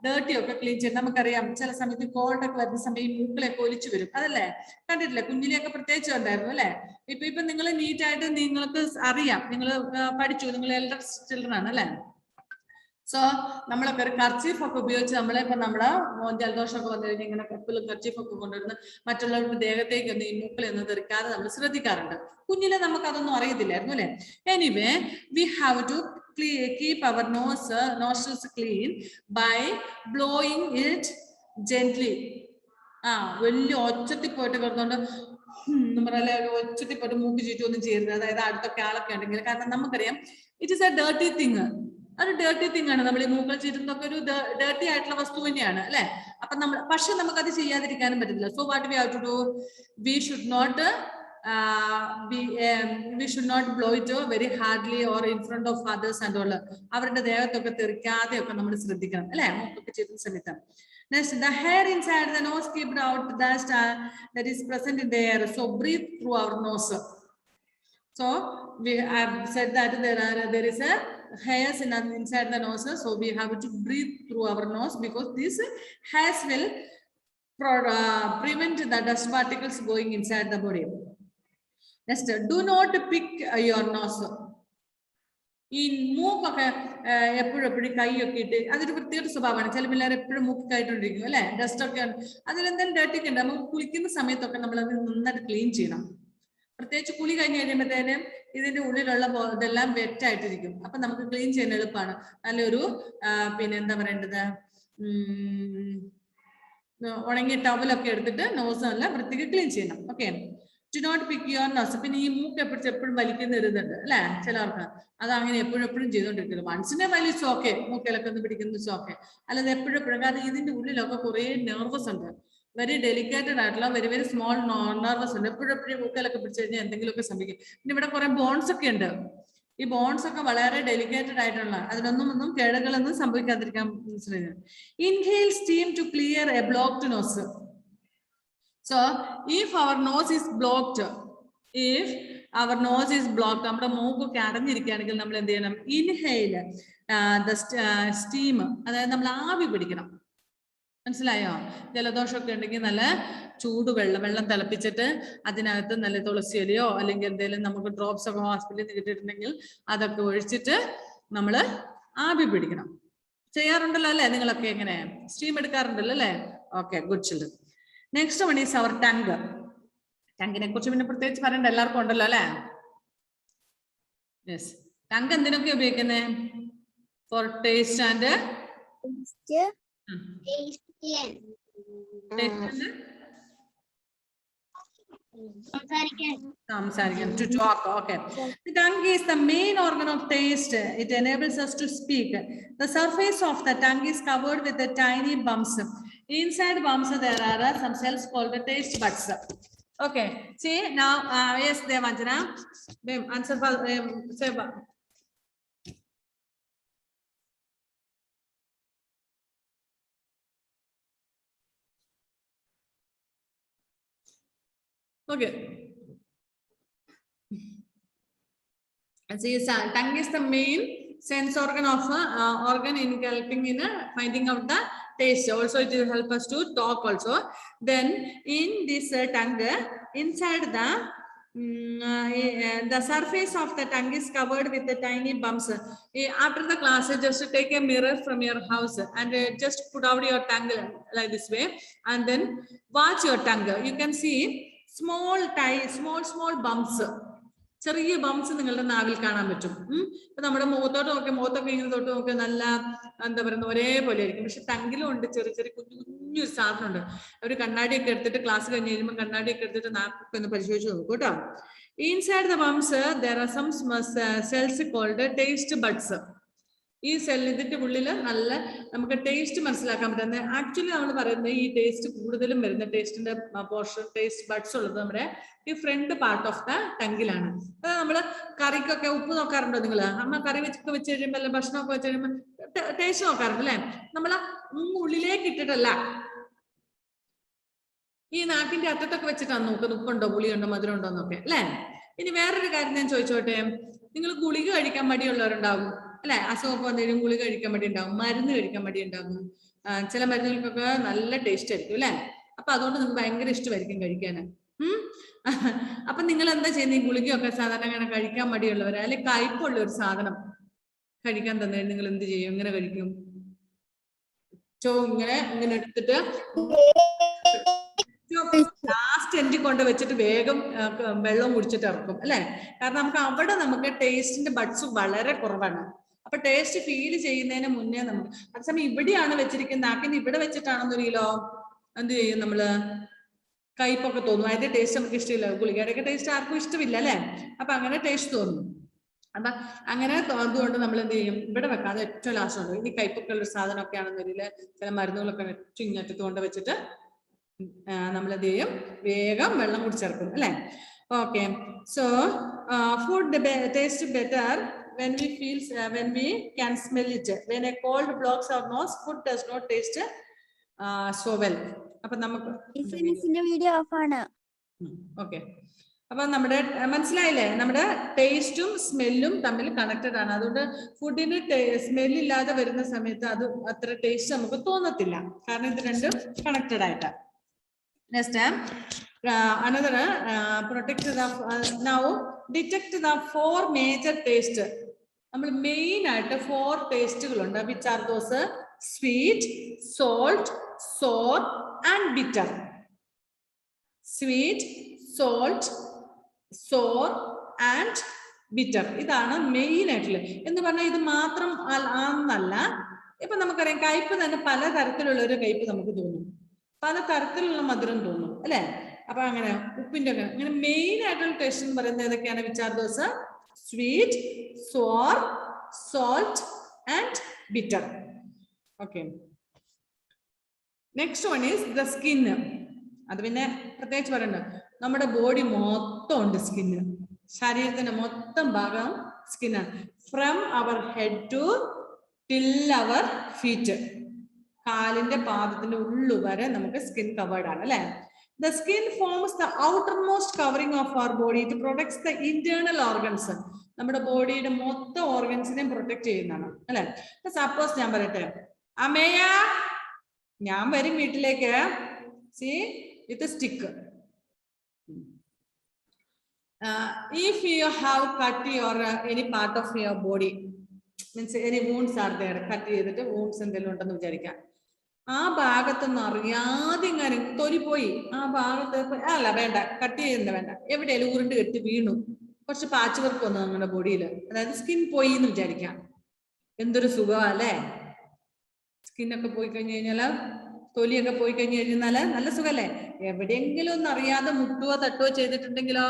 dirty ഒക്കെ clean ചെയ്ത്. നമുക്കറിയാം ചില സമയത്ത് കോൾഡ് ഒക്കെ വരുന്ന സമയം ഈ മൂക്കിലൊക്കെ ഒലിച്ചു വരും, അതല്ലേ? കണ്ടിട്ടില്ലേ? കുഞ്ഞിനെയൊക്കെ പ്രത്യേകിച്ച് ഉണ്ടായിരുന്നു അല്ലെ? ഇപ്പൊ നിങ്ങൾ നീറ്റായിട്ട് നിങ്ങൾക്ക് അറിയാം, നിങ്ങൾ പഠിച്ചു, നിങ്ങൾ എൽഡർ ചിൽഡ്രൻ ആണ് അല്ലെ? സോ നമ്മളൊക്കെ ഒരു കർച്ചീഫ് ഒക്കെ ഉപയോഗിച്ച് ഇപ്പൊ നമ്മുടെ ജലദോഷമൊക്കെ വന്നു കഴിഞ്ഞാൽ ഇങ്ങനെ കപ്പിലും കർച്ചീഫ് ഒക്കെ കൊണ്ടുവരുന്ന മറ്റുള്ളവരുടെ ദേഹത്തേക്ക് ഈ മൂക്കിൽ എന്ന് തെറിക്കാതെ നമ്മൾ ശ്രദ്ധിക്കാറുണ്ട്. കുഞ്ഞിലെ നമുക്ക് അതൊന്നും അറിയത്തില്ലായിരുന്നു അല്ലെ? Anyway, we have to keep our nostrils clean by blowing it gently. വലിയ ഒച്ചത്തിൽ പോയിട്ട് കിടന്നുകൊണ്ട് നമ്മളെ ഒച്ചത്തിൽ പോയിട്ട് മൂക്ക് ചീറ്റൊന്നും ചെയ്യരുത്. അതായത് അടുത്തൊക്കെ ആളൊക്കെ ഉണ്ടെങ്കിൽ, കാരണം നമുക്കറിയാം it is A dirty thing. ഒരു ഡേർട്ടി തിങ് ആണ്. നമ്മൾ ഈ മൂക്കൾ ചീറ്റുന്നതൊക്കെ ഒരു ഡേർട്ടി ആയിട്ടുള്ള വസ്തു തന്നെയാണ് അല്ലെ? അപ്പൊ പക്ഷെ നമുക്കത് ചെയ്യാതിരിക്കാനും പറ്റില്ല. So what we have to do? We should not we should not blow it very hardly or in front of others and all. അവരുടെ ദേഹത്തൊക്കെ തെറിക്കാതെ ഒക്കെ നമ്മൾ ശ്രദ്ധിക്കണം അല്ലെ? മൂക്കൊക്കെ ചീറ്റുന്ന സമയത്ത്. Next, the hair inside the nose keep out dust that is present in the air. So breathe through our nose. So we have said that there is a hairs inside the nose, so we have to breathe through our nose because this hairs will prevent the dust particles going inside the body. Next, do not pick your nose. ഈ മൂക്കൊക്കെ എപ്പോഴും കൈയൊക്കെ ഇട്ട് അതൊരു പ്രത്യേക സ്വഭാവമാണ്. ചില പിള്ളേർ എപ്പോഴും മൂക്ക് കയറ്റിക്കൊണ്ടിരിക്കും അല്ലെ? ഡസ്റ്റ് ഒക്കെ അതിലെന്തെങ്കിലും ഡേർട്ടി ഒക്കെ ഉണ്ട്. നമുക്ക് കുളിക്കുന്ന സമയത്തൊക്കെ നമ്മൾ അത് നന്നായിട്ട് ക്ലീൻ ചെയ്യണം. പ്രത്യേകിച്ച് കുളി കഴിഞ്ഞ് കഴിയുമ്പോഴത്തേനും ഇതിന്റെ ഉള്ളിലുള്ള ഇതെല്ലാം വെറ്റായിട്ടിരിക്കും. അപ്പൊ നമുക്ക് ക്ലീൻ ചെയ്യാൻ എളുപ്പമാണ്. നല്ലൊരു പിന്നെ എന്താ പറയേണ്ടത്, ഉണങ്ങിയ ടവലൊക്കെ എടുത്തിട്ട് നോസ് നല്ല വൃത്തിക്ക് ക്ലീൻ ചെയ്യണം. Okay, do not pick your nose. പിന്നെ ഈ മൂക്ക് എപ്പോഴും വലിക്കുന്ന ഇതുണ്ട് അല്ലെ ചിലർക്ക്, അത് അങ്ങനെ എപ്പോഴും ചെയ്തോണ്ടിരിക്കുന്നത്. മനസ്സിനെ വലിച്ച് ഓക്കെ, മൂക്കിലൊക്കെ ഒന്ന് പിടിക്കുന്നത് ഓക്കെ, അല്ലാതെ എപ്പോഴും കാരണം ഇതിന്റെ ഉള്ളിലൊക്കെ കുറെ നെർവസ് ഉണ്ട്. വെരി ഡെലിക്കേറ്റഡ് ആയിട്ടുള്ള വെരി വെരി സ്മോൾ നെർവസ് ഉണ്ട്. എപ്പോഴും മൂക്കലൊക്കെ പിടിച്ചു കഴിഞ്ഞാൽ എന്തെങ്കിലുമൊക്കെ സംഭവിക്കും. പിന്നെ ഇവിടെ കുറെ ബോൺസ് ഒക്കെ ഉണ്ട്. ഈ ബോൺസ് ഒക്കെ വളരെ ഡെലിക്കേറ്റഡ് ആയിട്ടുള്ള, അതിനൊന്നും കേടുകളൊന്നും സംഭവിക്കാതിരിക്കാൻ മനസ്സിലായത്. Inhale steam to clear a blocked nose. So if our nose is blocked, നമ്മുടെ മൂക്കൊക്കെ അടഞ്ഞിരിക്കുകയാണെങ്കിൽ നമ്മൾ എന്ത് ചെയ്യണം? ഇൻഹെയിൽ സ്റ്റീം, അതായത് നമ്മൾ ആവി പിടിക്കണം. മനസ്സിലായോ? ജലദോഷമൊക്കെ ഉണ്ടെങ്കിൽ നല്ല ചൂട് വെള്ളം തിളപ്പിച്ചിട്ട് അതിനകത്ത് നല്ല തുളസി ഇലയോ അല്ലെങ്കിൽ എന്തെങ്കിലും നമുക്ക് ഡ്രോപ്സ് ഒക്കെ ഹോസ്പിറ്റലിൽ നിന്ന് കിട്ടിയിട്ടുണ്ടെങ്കിൽ അതൊക്കെ ഒഴിച്ചിട്ട് നമ്മൾ ആവി പിടിക്കണം. ചെയ്യാറുണ്ടല്ലോ അല്ലേ? നിങ്ങളൊക്കെ എങ്ങനെ സ്റ്റീം എടുക്കാറുണ്ടല്ലോ അല്ലേ? Okay, good children. Next one is our tongue. ടങ്ങിനെ കുറിച്ച് പിന്നെ പ്രത്യേകിച്ച് പറയണ്ട, എല്ലാവർക്കും ഉണ്ടല്ലോ അല്ലേ? യെസ്. ടങ് എന്തിനൊക്കെ ഉപയോഗിക്കുന്നത്? For taste and to talk. Okay. The tongue is the main organ of taste. It enables us to speak. The surface of the tongue is covered with the tiny bumps. Inside bumps there are some cells called the taste buds. Okay. See now, yes, Devanjana. Answer for say. Okay. See, tongue is the main sense organ of organ in helping in finding out the taste. Also, it will help us to talk also. Then, in this tongue, inside the surface of the tongue is covered with the tiny bumps. After the class, just take a mirror from your house and just put out your tongue like this way, and then watch your tongue. You can see small bumps. ചെറിയ bumps നിങ്ങളുടെ നാവിൽ കാണാൻ പറ്റും. ഇപ്പൊ നമ്മുടെ മുഖത്തൊക്കെ ഇങ്ങനെ തൊട്ട് നോക്കി നല്ല എന്താ പറയുക ഒരേപോലെ ആയിരിക്കും. പക്ഷെ ടങ്കിലും ഉണ്ട് ചെറിയ കുഞ്ഞു സാധനം ഉണ്ട്. ഒരു കണ്ണാടിയൊക്കെ എടുത്തിട്ട് ക്ലാസ് കഴിഞ്ഞ് കഴിയുമ്പോൾ കണ്ണാടിയൊക്കെ എടുത്തിട്ട് നാക്കൊക്കെ ഒന്ന് പരിശോധിച്ച് നോക്കും കേട്ടോ. Inside the bumps there are some cells called taste buds. ഈ ഇതിന്റെ ഉള്ളിൽ നല്ല നമുക്ക് ടേസ്റ്റ് മനസ്സിലാക്കാൻ പറ്റുന്നത്. ആക്ച്വലി നമ്മൾ പറയുന്നത് ഈ ടേസ്റ്റ് കൂടുതലും വരുന്ന ടേസ്റ്റിന്റെ പോർഷൻ ടേസ്റ്റ് ബഡ്സ് ഉള്ളത് നമ്മുടെ ഈ ഫ്രണ്ട് പാർട്ട് ഓഫ് ദ ടങ്കിലാണ്. അതായത് നമ്മള് കറിക്കൊക്കെ ഉപ്പ് നോക്കാറുണ്ടോ നിങ്ങൾ? അമ്മ കറി വെച്ച് കഴിയുമ്പോൾ അല്ലെ ഭക്ഷണമൊക്കെ വെച്ച് കഴിയുമ്പോൾ ടേസ്റ്റ് നോക്കാറുണ്ട് അല്ലെ? നമ്മള് ഉള്ളിലേക്ക് ഇട്ടിട്ടല്ല, ഈ നാക്കിന്റെ അറ്റത്തൊക്കെ വെച്ചിട്ടാണ് നോക്കുന്നത് ഉപ്പുണ്ടോ പുളിയുണ്ടോ മധുരം ഉണ്ടോ എന്നൊക്കെ അല്ലെ. ഇനി വേറൊരു കാര്യം ഞാൻ ചോദിച്ചോട്ടെ, നിങ്ങൾ ഗുളിക കഴിക്കാൻ മടിയുള്ളവരുണ്ടാവും അല്ലെ? അസുഖമൊക്കെ വന്നേരും ഗുളിക കഴിക്കാൻ മടി ഉണ്ടാവും, മരുന്ന് കഴിക്കാൻ മടി ഉണ്ടാകും. ചില മരുന്നുകൾക്കൊക്കെ നല്ല ടേസ്റ്റ് ആയിരിക്കും അല്ലെ? അപ്പൊ അതുകൊണ്ട് നിങ്ങൾക്ക് ഭയങ്കര ഇഷ്ടമായിരിക്കും കഴിക്കാൻ. അപ്പൊ നിങ്ങൾ എന്താ ചെയ്യുന്നത്? ഈ ഗുളികയൊക്കെ സാധാരണ അങ്ങനെ കഴിക്കാൻ മടിയുള്ളവർ അല്ലെ കയ്പുള്ള ഒരു സാധനം കഴിക്കാൻ തന്നെ നിങ്ങൾ എന്ത് ചെയ്യും? ഇങ്ങനെ കഴിക്കും. ഇങ്ങനെ എടുത്തിട്ട് ലാസ്റ്റ് എൻഡിൽ കൊണ്ട് വെച്ചിട്ട് വേഗം വെള്ളം കുടിച്ചിട്ട് ഇറക്കും അല്ലെ? കാരണം അവിടെ നമുക്ക് ടേസ്റ്റിന്റെ ബഡ്സ് വളരെ കുറവാണ്. അപ്പൊ ടേസ്റ്റ് ഫീൽ ചെയ്യുന്നതിന് മുന്നേ നമുക്ക്, അതേസമയം ഇവിടെയാണ് വെച്ചിരിക്കുന്നത്, നാക്കിന് ഇവിടെ വെച്ചിട്ടാണെന്നൊരിക്കലോ എന്ത് ചെയ്യും? നമ്മള് കയ്പൊക്കെ തോന്നും. അതിന്റെ ടേസ്റ്റ് നമുക്ക് ഇഷ്ടമില്ല. ഗുളികയുടെയൊക്കെ ടേസ്റ്റ് ആർക്കും ഇഷ്ടമില്ല അല്ലെ? അപ്പൊ അങ്ങനെ ടേസ്റ്റ് തോന്നും. അപ്പൊ അങ്ങനെ തോന്നുകൊണ്ട് നമ്മൾ എന്ത് ചെയ്യും? ഇവിടെ വെക്കാതെ ഏറ്റവും ലാസ്റ്റ് ഉണ്ട്. ഇനി കയ്പൊക്കെ ഉള്ള സാധനമൊക്കെ ആണെന്നൊരിക്കൽ ചില മരുന്നുകളൊക്കെ ഏറ്റവും ഇങ്ങറ്റത്ത് കൊണ്ട് വെച്ചിട്ട് നമ്മൾ എന്ത് ചെയ്യും? വേഗം വെള്ളം കുടിച്ചേർക്കും അല്ലെ? Okay. So food taste better when we can smell it. When a cold blocks our nose, food does not taste so well. അപ്പൊ നമുക്ക് വീഡിയോ ഓഫ് ആണ്. ഓക്കെ. അപ്പൊ നമ്മുടെ മനസ്സിലായില്ലേ? നമ്മുടെ ടേസ്റ്റും സ്മെല്ലും തമ്മിൽ കണക്റ്റഡ് ആണ്. അതുകൊണ്ട് ഫുഡിന് സ്മെല്ലില്ലാതെ വരുന്ന സമയത്ത് അത് അത്ര ടേസ്റ്റ് നമുക്ക് തോന്നത്തില്ല. കാരണം ഇത് രണ്ടും കണക്റ്റഡ് ആയിട്ടാണ്. Next, another protect the now detect the 4 major taste. നമ്മൾ മെയിൻ ആയിട്ട് 4 ടേസ്റ്റുകളുണ്ട്. which are those sweet, salt, sour and bitter. Sweet, salt, sour and bitter. ഇതാണ് മെയിൻ ആയിട്ടുള്ള. എന്ന് പറഞ്ഞാൽ ഇത് മാത്രം ആണെന്നല്ല. ഇപ്പൊ നമുക്കറിയാം കയ്പ് തന്നെ പല തരത്തിലുള്ള ഒരു കയ്പ് നമുക്ക് തോന്നും, പല തരത്തിലുള്ള മധുരം തോന്നും അല്ലെ? അപ്പൊ അങ്ങനെ ഉപ്പിന്റെ ഒക്കെ അങ്ങനെ മെയിൻ ആയിട്ടുള്ള ടേസ്റ്റ് എന്ന് പറയുന്നത് ഏതൊക്കെയാണ്? Which are those, sweet, sour, salt and bitter. Okay. Next one is the skin. അത് പിന്നെ പ്രത്യേകിച്ച് പറയണ്ട. നമ്മുടെ ബോഡി മൊത്തം ഉണ്ട് സ്കിന്ന്. ശരീരത്തിന്റെ മൊത്തം ഭാഗം സ്കിന്നാണ്. From our head to till our feet. കാലിന്റെ പാദത്തിന്റെ ഉള്ളു വരെ നമുക്ക് സ്കിൻ കവേർഡ് ആണ് അല്ലെ. The skin forms the outermost covering of our body. It protects the internal organs. നമ്മുടെ ബോഡിയുടെ മൊത്തം ഓർഗൻസിനെയും പ്രൊട്ടക്ട് ചെയ്യുന്നതാണ് അല്ലെ. സപ്പോസ് ഞാൻ പറയട്ടെ, അമ്മയ ഞാൻ വരും വീട്ടിലേക്ക്, C with stick. If you have cut your any part of your body, means any wounds are there, cut ചെയ്തിട്ട് wounds എന്തെങ്കിലും ഉണ്ടെന്ന് വിചാരിക്കാം. ആ ഭാഗത്തൊന്നും അറിയാതെ ഇങ്ങനെ തൊലി പോയി, ആ ഭാഗത്ത് അല്ല വേണ്ട, കട്ട് ചെയ്യുന്ന വേണ്ട, എവിടെയാലും ഉരുണ്ട് കെട്ടി വീണു, കുറച്ച് പാച്ച് വർക്ക് വന്നു നമ്മുടെ ബോഡിയിൽ, അതായത് സ്കിൻ പോയി എന്ന് വിചാരിക്കാം. എന്തൊരു സുഖമാ അല്ലേ. സ്കിന്നൊക്കെ പോയി കഴിഞ്ഞു കഴിഞ്ഞാല്, തൊലിയൊക്കെ പോയി കഴിഞ്ഞു കഴിഞ്ഞാല് നല്ല സുഖല്ലേ. എവിടെയെങ്കിലും ഒന്നും അറിയാതെ മുട്ടുവോ തട്ടുവോ ചെയ്തിട്ടുണ്ടെങ്കിലോ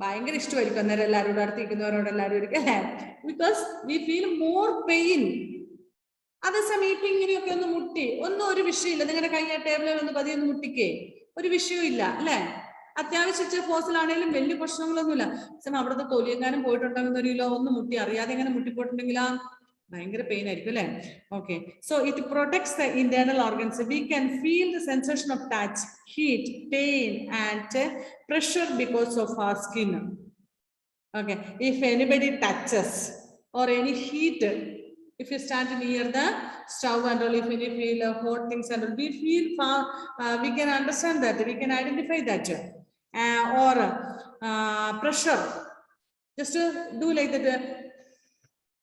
ഭയങ്കര ഇഷ്ടമായിരിക്കും അന്നേരം എല്ലാവരോടും, അടുത്തിരിക്കുന്നവരോട് എല്ലാവരും ഇരിക്കും അല്ലേ. Because we feel more pain. അതേസമയം ഇപ്പൊ ഇങ്ങനെയൊക്കെ ഒന്ന് മുട്ടി ഒന്നും ഒരു വിഷയമില്ല. നിങ്ങളുടെ കൈ ടേബിളിൽ ഒന്ന് പതിയൊന്ന് മുട്ടിക്കേ, ഒരു വിഷയവും ഇല്ല അല്ലെ. അത്യാവശ്യം ഫോഴ്സിലാണെങ്കിലും വലിയ പ്രശ്നങ്ങളൊന്നുമില്ല. അവിടുത്തെ തൊലിയെങ്ങാനും പോയിട്ടുണ്ടെങ്കിൽ ഒരു കിലോ ഒന്ന് മുട്ടി അറിയാതെ എങ്ങനെ മുട്ടിപ്പോയിട്ടുണ്ടെങ്കിലാ ഭയങ്കര പെയിൻ ആയിരിക്കും അല്ലെ. Okay, so it protects the internal organs. We can feel the sensation of touch, heat, pain and pressure because of our skin. Okay, if anybody touches or any heat, if you stand near the stove and all, if you feel hot things and all, we feel we can understand that, we can identify that. Or pressure, just to do like that,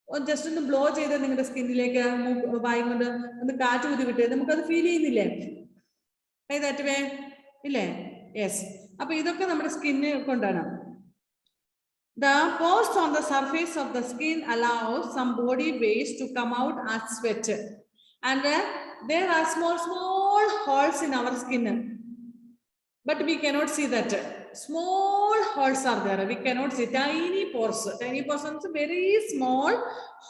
or just to blow ചെയ്ത് നിങ്ങളുടെ സ്കിന്നിലേക്ക് വായും കൊണ്ട് ഒന്ന് കാറ്റ് ഊതി വിട്ട് നമുക്കത് feel ചെയ്യുന്നില്ലേ that way ഇല്ലേ. യെസ്, അപ്പൊ ഇതൊക്കെ നമ്മുടെ സ്കിന്ന് കൊണ്ടാണ്. The pores on the surface of the skin allows some body waste to come out as sweat, and there are small holes in our skin, but we cannot see that. Small holes are there, we cannot see. Tiny pores means very small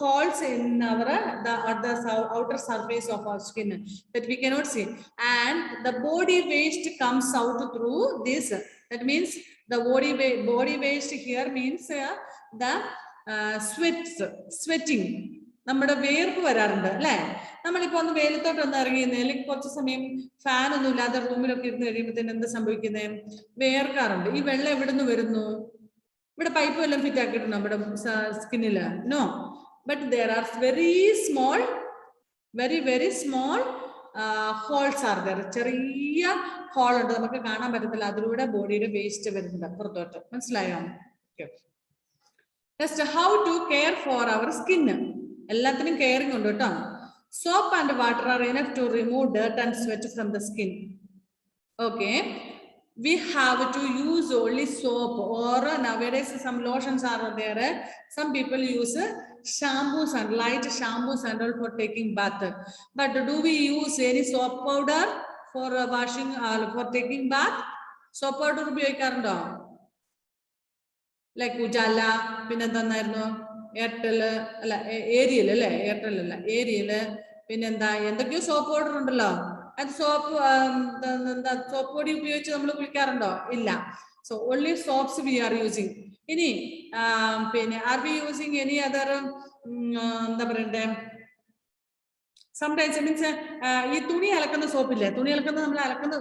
holes in our the outer surface of our skin that we cannot see, and the body waste comes out through this. That means the body waste here means the sweating. നമ്മുടെ വേർപ്പ് വരാറുണ്ട് അല്ലെ. നമ്മളിപ്പോ ഒന്ന് വെയിലത്തോട്ട് ഒന്ന് ഇറങ്ങിയെന്ന്, അല്ലെങ്കിൽ കുറച്ച് സമയം fan ഒന്നും ഇല്ലാതെ റൂമിലൊക്കെ ഇരുന്ന് കഴിയുമ്പോഴത്തേന് എന്ത് സംഭവിക്കുന്നത്, വേർക്കാറുണ്ട്. ഈ വെള്ളം എവിടെ നിന്ന് വരുന്നു? ഇവിടെ പൈപ്പ് എല്ലാം ഫിറ്റ് ആക്കിയിട്ടുണ്ടോ നമ്മുടെ സ്കിന്നില്? No, but there are very small holes are there. ചെറിയ ഹോൾ ഉണ്ട്, നമുക്ക് കാണാൻ പറ്റത്തില്ല, അതിലൂടെ ബോഡിയുടെ വേസ്റ്റ് വരുന്നുണ്ട് പുറത്തോട്ട്. മനസ്സിലായോ? Next, how to care for our skin. എല്ലാത്തിനും കെയറിംഗ് ഉണ്ട് കേട്ടോ. Soap and water are enough to remove dirt and sweat from the skin. Okay, we have to use only soap, or nowadays some lotions are there. Some people use shampoos and light shampoos and all for taking bath. But do we use any soap powder for washing for taking bath? Soap powder ഉപയോഗിക്കാറുണ്ടോ? Like Ujala, പിന്നെന്തായിരുന്നു എയർടെൽ അല്ല Ariel അല്ലെ, എയർടെൽ അല്ല Ariel, പിന്നെന്താ എന്തൊക്കെയോ soap powder ഉണ്ടല്ലോ. അത് soap പൊടി ഉപയോഗിച്ച് നമ്മൾ കുളിക്കാറുണ്ടോ? ഇല്ല. So only soaps we are using. ഇനി പിന്നെ are we using any other എന്താ പറയണ്ടേ, സംടൈംസ് മീൻസ് ഈ തുണി അലക്കുന്ന സോപ്പില്ലേ, തുണി അലക്കുന്നത് നമ്മൾ അലക്കുന്ന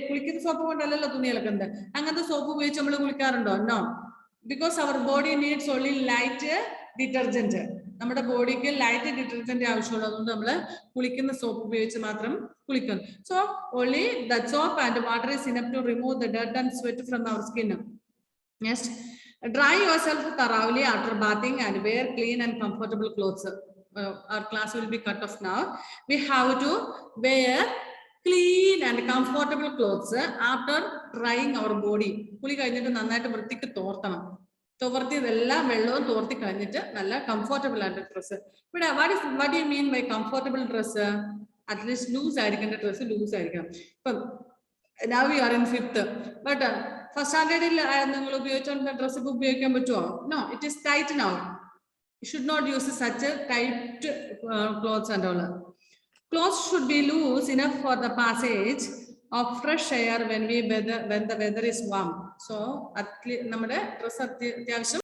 കുളിക്കുന്ന സോപ്പ് കൊണ്ടല്ലല്ലോ തുണി അലക്കുന്നത്. അങ്ങനത്തെ സോപ്പ് ഉപയോഗിച്ച് നമ്മൾ കുളിക്കാറുണ്ടോ? No, because our body needs only light detergent. നമ്മുടെ ബോഡിക്ക് ലൈറ്റ് ഡിറ്റർജന്റ് ആവശ്യമുള്ളതുകൊണ്ട് നമ്മൾ കുളിക്കുന്ന സോപ്പ് ഉപയോഗിച്ച് മാത്രം കുളിക്കുന്നു. So only the soap and water is enough to remove the dirt and sweat from our skin. Next, dry yourself thoroughly after bathing and wear clean and comfortable clothes. Our class will be cut off now. We have to wear clean and comfortable clothes after drying our body. കുളി കഴിഞ്ഞിട്ട് നന്നായിട്ട് വൃത്തിക്ക് തോർത്തണം. തോർത്തി ഇതെല്ലാം വെള്ളവും തോർത്തി കഴിഞ്ഞിട്ട് നല്ല comfortable ആയിട്ട് dress. ഇവിടെ what do you mean by comfortable dress? At least loose ആയിരിക്കേണ്ട ഡ്രസ്സ് ലൂസ് ആയിരിക്കണം. ഇപ്പം now we are in 5th, but first സ്റ്റാൻഡേർഡിൽ നിങ്ങൾ ഉപയോഗിച്ചോണ്ട ഡ്രസ്സ് ഇപ്പൊ ഉപയോഗിക്കാൻ പറ്റുമോ? No, it is tight now. You should not use such a tight clothes and all. Clothes should be loose enough for the passage of fresh air when the weather is warm. So നമ്മുടെ dress അത്യാവശ്യം